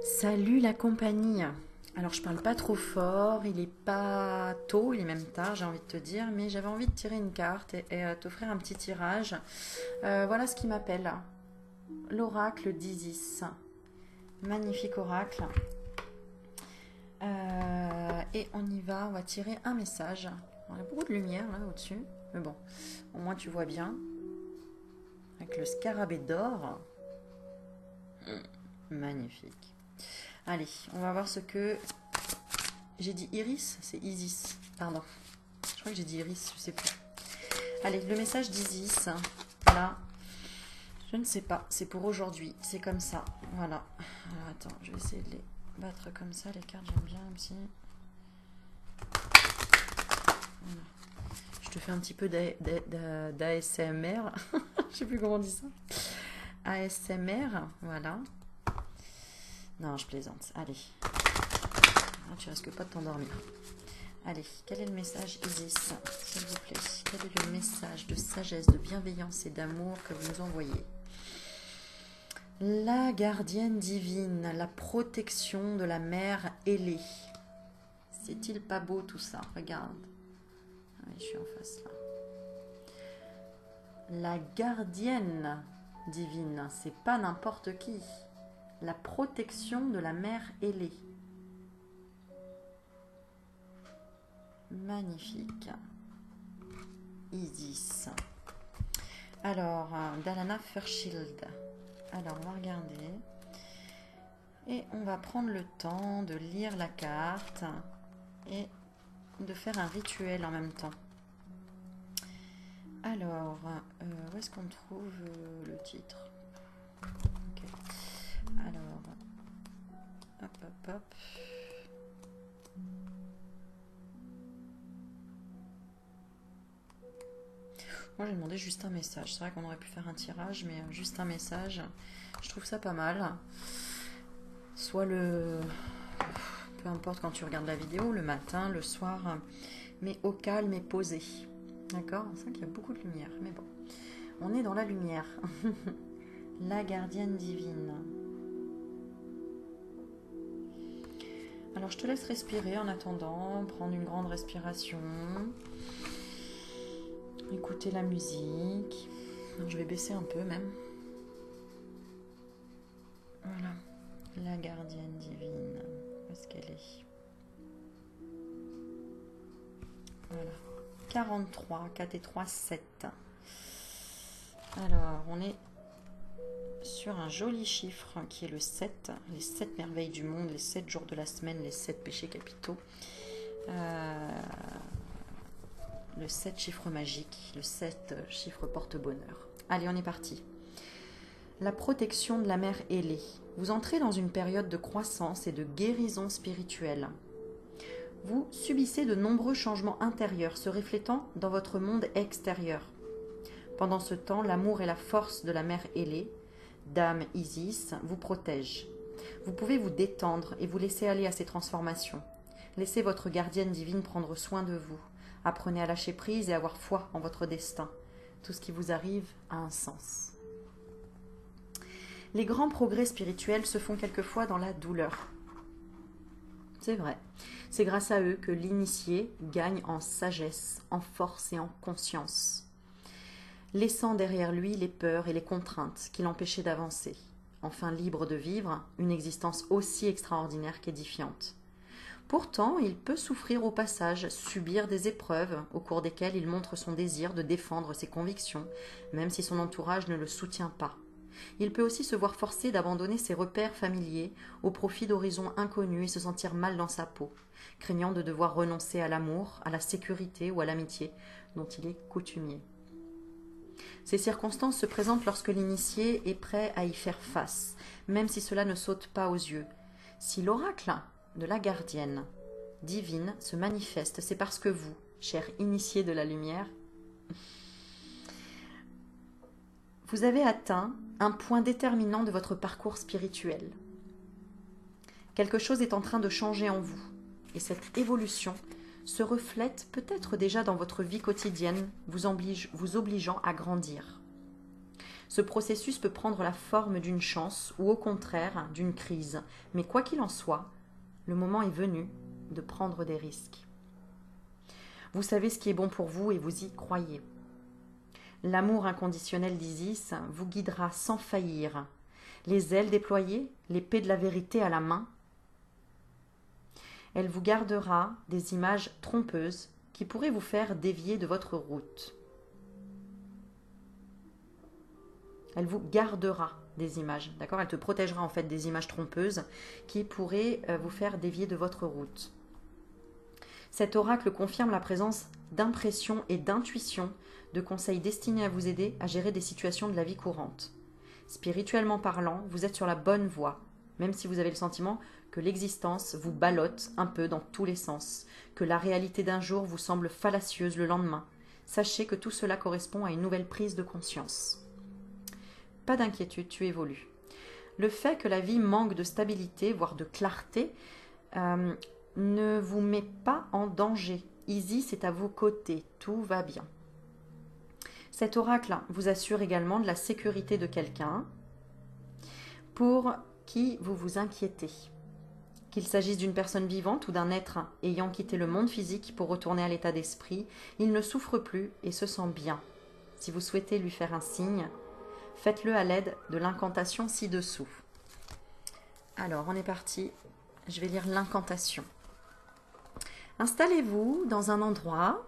Salut la compagnie. Alors je parle pas trop fort, il est pas tôt, il est même tard, j'ai envie de te dire, mais j'avais envie de tirer une carte et t'offrir un petit tirage. Voilà ce qui m'appelle. L'oracle d'Isis. Magnifique oracle. Et on y va, on va tirer un message. On a beaucoup de lumière là au-dessus, mais bon, au moins tu vois bien. Avec le scarabée d'or. Magnifique. Allez, on va voir ce que... J'ai dit Iris, c'est Isis, pardon. Je crois que j'ai dit Iris, je sais plus. Allez, le message d'Isis, là, je ne sais pas, c'est pour aujourd'hui, c'est comme ça, voilà. Alors attends, je vais essayer de les battre comme ça, les cartes, j'aime bien aussi. Voilà. Je te fais un petit peu d'ASMR, je sais plus comment on dit ça. ASMR, voilà. Non, je plaisante, allez. Ah, tu risques pas de t'endormir. Allez, quel est le message Isis, s'il vous plaît? Quel est le message de sagesse, de bienveillance et d'amour que vous nous envoyez? La gardienne divine, la protection de la mère ailée. C'est-il pas beau tout ça? Regarde. Allez, je suis en face là. La gardienne divine, c'est pas n'importe qui. La protection de la mère ailée. Magnifique. Isis. Alors, Dallana Fairchild. Alors, on va regarder. Et on va prendre le temps de lire la carte et de faire un rituel en même temps. Alors, où est-ce qu'on trouve le titre? Ok. Alors, hop, hop, hop. Moi, j'ai demandé juste un message. C'est vrai qu'on aurait pu faire un tirage, mais juste un message, je trouve ça pas mal. Soit le... Peu importe quand tu regardes la vidéo, le matin, le soir, mais au calme et posé. D'accord? C'est vrai qu'il y a beaucoup de lumière, mais bon. On est dans la lumière. La gardienne divine. Alors, je te laisse respirer en attendant, prendre une grande respiration. Écouter la musique. Je vais baisser un peu même. Voilà. La gardienne divine. Où est-ce qu'elle est? Voilà. 43, 4 et 3, 7. Alors, on est sur un joli chiffre qui est le 7. Les 7 merveilles du monde, les 7 jours de la semaine, les 7 péchés capitaux. Le 7 chiffre magique, le 7 chiffre porte-bonheur. Allez, on est parti. La protection de la mère ailée. Vous entrez dans une période de croissance et de guérison spirituelle. Vous subissez de nombreux changements intérieurs se reflétant dans votre monde extérieur. Pendant ce temps, l'amour et la force de la mère ailée, Dame Isis, vous protègent. Vous pouvez vous détendre et vous laisser aller à ces transformations. Laissez votre gardienne divine prendre soin de vous. Apprenez à lâcher prise et avoir foi en votre destin. Tout ce qui vous arrive a un sens. Les grands progrès spirituels se font quelquefois dans la douleur. C'est vrai. C'est grâce à eux que l'initié gagne en sagesse, en force et en conscience, laissant derrière lui les peurs et les contraintes qui l'empêchaient d'avancer, enfin libre de vivre une existence aussi extraordinaire qu'édifiante. Pourtant, il peut souffrir au passage, subir des épreuves au cours desquelles il montre son désir de défendre ses convictions, même si son entourage ne le soutient pas. Il peut aussi se voir forcé d'abandonner ses repères familiers au profit d'horizons inconnus et se sentir mal dans sa peau, craignant de devoir renoncer à l'amour, à la sécurité ou à l'amitié dont il est coutumier. Ces circonstances se présentent lorsque l'initié est prêt à y faire face, même si cela ne saute pas aux yeux. Si l'oracle de la gardienne divine se manifeste, c'est parce que vous, cher initié de la lumière, vous avez atteint un point déterminant de votre parcours spirituel. Quelque chose est en train de changer en vous, et cette évolution se reflète peut-être déjà dans votre vie quotidienne, vous obligeant à grandir. Ce processus peut prendre la forme d'une chance ou au contraire d'une crise. Mais quoi qu'il en soit, le moment est venu de prendre des risques. Vous savez ce qui est bon pour vous et vous y croyez. L'amour inconditionnel d'Isis vous guidera sans faillir, les ailes déployées, l'épée de la vérité à la main. Elle vous gardera des images trompeuses qui pourraient vous faire dévier de votre route. Elle vous gardera des images, d'accord? Elle te protégera en fait des images trompeuses qui pourraient vous faire dévier de votre route. Cet oracle confirme la présence d'impressions et d'intuitions, de conseils destinés à vous aider à gérer des situations de la vie courante. Spirituellement parlant, vous êtes sur la bonne voie, même si vous avez le sentiment que l'existence vous ballotte un peu dans tous les sens, que la réalité d'un jour vous semble fallacieuse le lendemain. Sachez que tout cela correspond à une nouvelle prise de conscience. Pas d'inquiétude, tu évolues. Le fait que la vie manque de stabilité, voire de clarté, ne vous met pas en danger. Isis est à vos côtés, tout va bien. Cet oracle vous assure également de la sécurité de quelqu'un pour qui vous vous inquiétez. Qu'il s'agisse d'une personne vivante ou d'un être ayant quitté le monde physique pour retourner à l'état d'esprit, il ne souffre plus et se sent bien. Si vous souhaitez lui faire un signe, faites-le à l'aide de l'incantation ci-dessous. Alors, on est parti. Je vais lire l'incantation. Installez-vous dans un endroit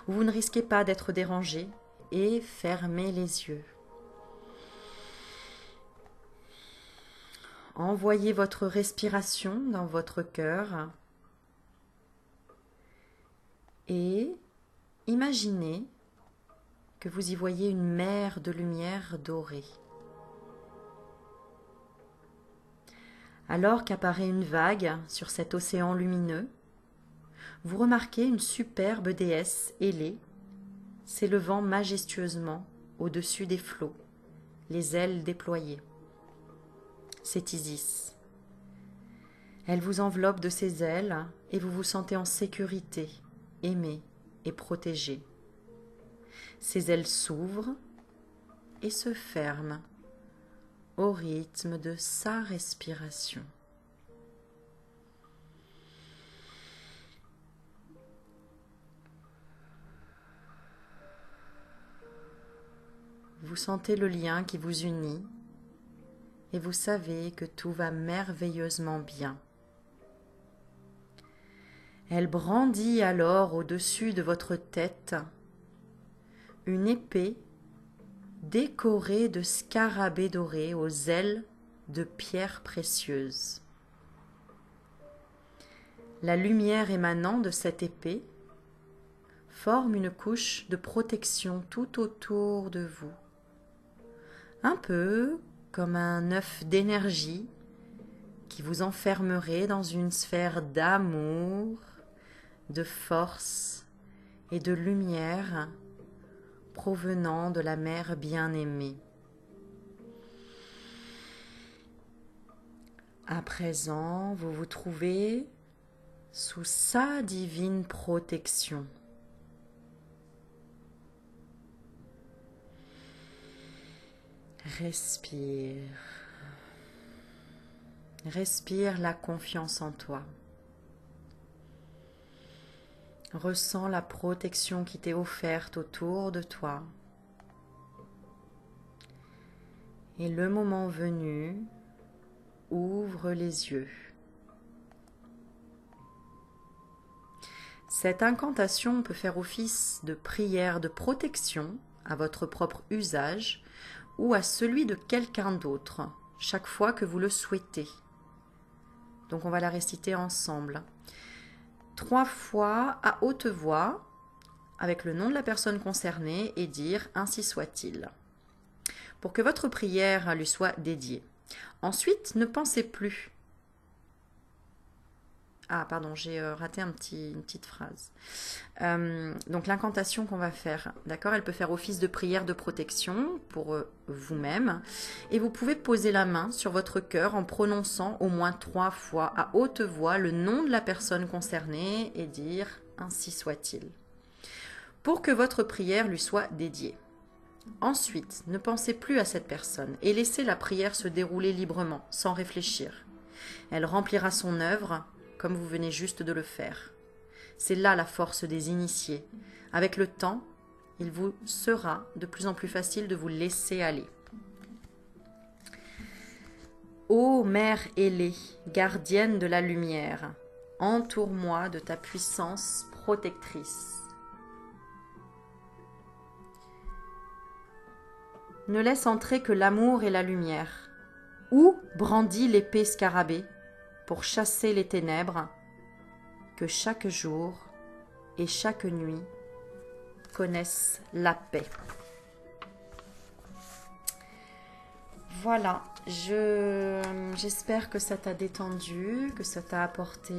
où vous ne risquez pas d'être dérangé et fermez les yeux. Envoyez votre respiration dans votre cœur et imaginez que vous y voyez une mer de lumière dorée. Alors qu'apparaît une vague sur cet océan lumineux, vous remarquez une superbe déesse ailée s'élevant majestueusement au-dessus des flots, les ailes déployées. C'est Isis. Elle vous enveloppe de ses ailes et vous vous sentez en sécurité, aimé et protégé. Ses ailes s'ouvrent et se ferment au rythme de sa respiration. Vous sentez le lien qui vous unit et vous savez que tout va merveilleusement bien. Elle brandit alors au-dessus de votre tête une épée décorée de scarabées dorés aux ailes de pierres précieuses. La lumière émanant de cette épée forme une couche de protection tout autour de vous. Un peu comme un œuf d'énergie qui vous enfermerait dans une sphère d'amour, de force et de lumière provenant de la mère bien-aimée. À présent, vous vous trouvez sous sa divine protection. Respire. Respire la confiance en toi. Ressens la protection qui t'est offerte autour de toi. Et le moment venu, ouvre les yeux. Cette incantation peut faire office de prière de protection à votre propre usage ou à celui de quelqu'un d'autre, chaque fois que vous le souhaitez. Donc on va la réciter ensemble. 3 fois à haute voix, avec le nom de la personne concernée, et dire « Ainsi soit-il » pour que votre prière lui soit dédiée. Ensuite, ne pensez plus. Ah, pardon, j'ai raté une petite phrase. Donc, l'incantation qu'on va faire, d'accord, elle peut faire office de prière de protection pour vous-même. Et vous pouvez poser la main sur votre cœur en prononçant au moins 3 fois à haute voix le nom de la personne concernée et dire « Ainsi soit-il » pour que votre prière lui soit dédiée. Ensuite, ne pensez plus à cette personne et laissez la prière se dérouler librement, sans réfléchir. Elle remplira son œuvre comme vous venez juste de le faire. C'est là la force des initiés. Avec le temps, il vous sera de plus en plus facile de vous laisser aller. Ô Mère ailée, gardienne de la lumière, entoure-moi de ta puissance protectrice. Ne laisse entrer que l'amour et la lumière. Ou brandis l'épée scarabée pour chasser les ténèbres, que chaque jour et chaque nuit connaissent la paix. Voilà, j'espère que ça t'a détendu, que ça t'a apporté,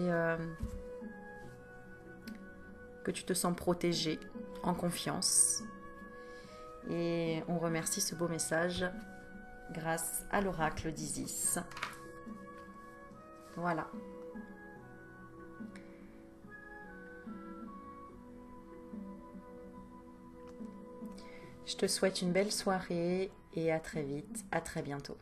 que tu te sens protégé, en confiance. Et on remercie ce beau message grâce à l'oracle d'Isis. Voilà. Je te souhaite une belle soirée et à très vite, à très bientôt.